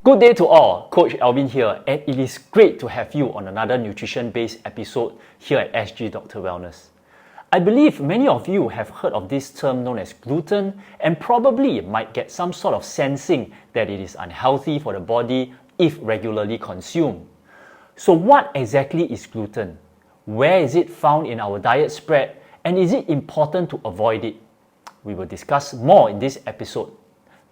Good day to all, Coach Alvin here, and it is great to have you on another nutrition-based episode here at SG Dr. Wellness. I believe many of you have heard of this term known as gluten and probably might get some sort of sensing that it is unhealthy for the body if regularly consumed. So what exactly is gluten? Where is it found in our diet spread, and is it important to avoid it? We will discuss more in this episode.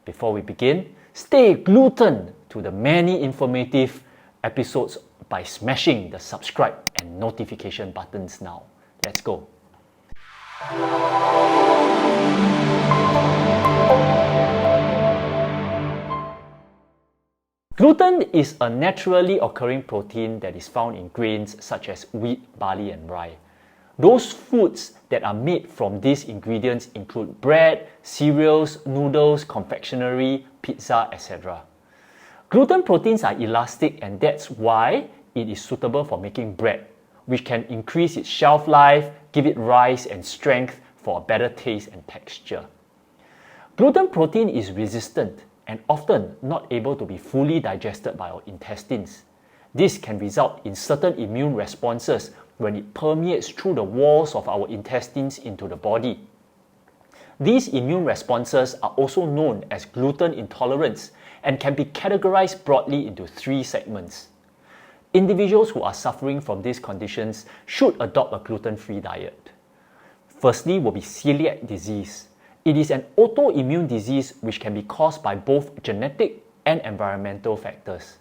Before we begin, stay glutened to the many informative episodes by smashing the subscribe and notification buttons now. Let's go. Gluten is a naturally occurring protein that is found in grains such as wheat, barley, and rye. Those foods that are made from these ingredients include bread, cereals, noodles, confectionery, pizza, etc. Gluten proteins are elastic, and that's why it is suitable for making bread, which can increase its shelf life, give it rise and strength for a better taste and texture. Gluten protein is resistant and often not able to be fully digested by our intestines. This can result in certain immune responses when it permeates through the walls of our intestines into the body. These immune responses are also known as gluten intolerance and can be categorized broadly into three segments. Individuals who are suffering from these conditions should adopt a gluten-free diet. Firstly will be celiac disease. It is an autoimmune disease which can be caused by both genetic and environmental factors.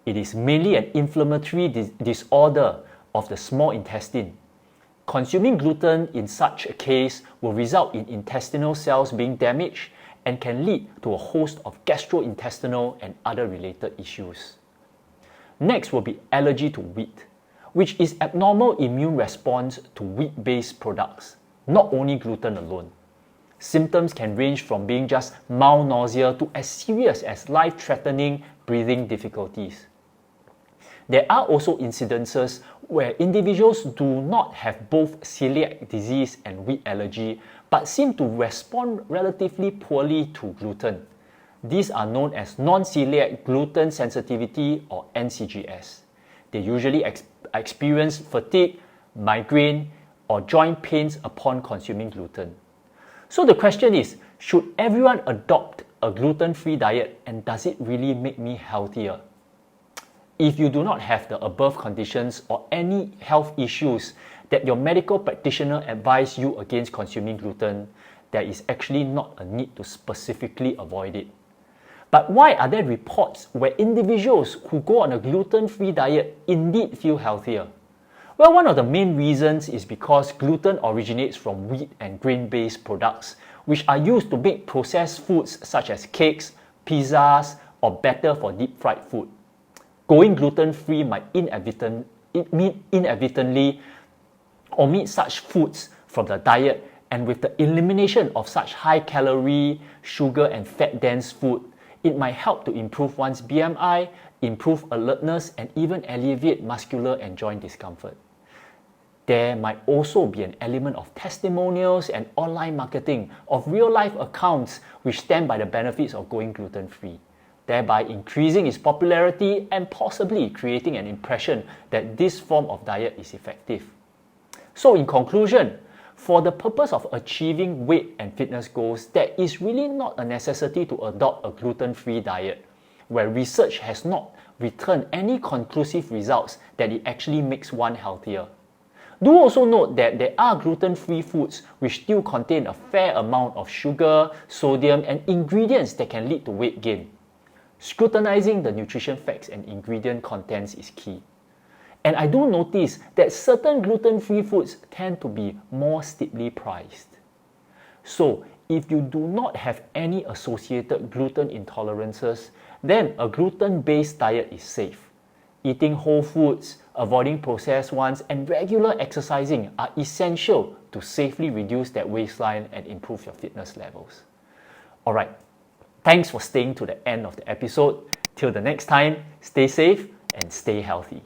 It is mainly an inflammatory disorder of the small intestine. Consuming gluten in such a case will result in intestinal cells being damaged and can lead to a host of gastrointestinal and other related issues. Next will be allergy to wheat, which is abnormal immune response to wheat-based products, not only gluten alone. Symptoms can range from being just mild nausea to as serious as life-threatening breathing difficulties. There are also incidences where individuals do not have both celiac disease and wheat allergy but seem to respond relatively poorly to gluten. These are known as non-celiac gluten sensitivity or NCGS. They usually experience fatigue, migraine, or joint pains upon consuming gluten. So the question is, should everyone adopt a gluten-free diet, and does it really make me healthier? If you do not have the above conditions or any health issues that your medical practitioner advised you against consuming gluten, there is actually not a need to specifically avoid it. But why are there reports where individuals who go on a gluten-free diet indeed feel healthier? Well, one of the main reasons is because gluten originates from wheat and grain-based products, which are used to make processed foods such as cakes, pizzas, or batter for deep-fried food. Going gluten-free might inadvertently omit such foods from the diet, and with the elimination of such high-calorie, sugar and fat-dense food, it might help to improve one's BMI, improve alertness, and even alleviate muscular and joint discomfort. There might also be an element of testimonials and online marketing of real-life accounts which stand by the benefits of going gluten-free, thereby increasing its popularity and possibly creating an impression that this form of diet is effective. So in conclusion, for the purpose of achieving weight and fitness goals, there is really not a necessity to adopt a gluten-free diet, where research has not returned any conclusive results that it actually makes one healthier. Do also note that there are gluten-free foods which still contain a fair amount of sugar, sodium, and ingredients that can lead to weight gain. Scrutinizing the nutrition facts and ingredient contents is key. And I do notice that certain gluten-free foods tend to be more steeply priced. So, if you do not have any associated gluten intolerances, then a gluten-based diet is safe. Eating whole foods, avoiding processed ones, and regular exercising are essential to safely reduce that waistline and improve your fitness levels. Alright, thanks for staying to the end of the episode. Till the next time, stay safe and stay healthy.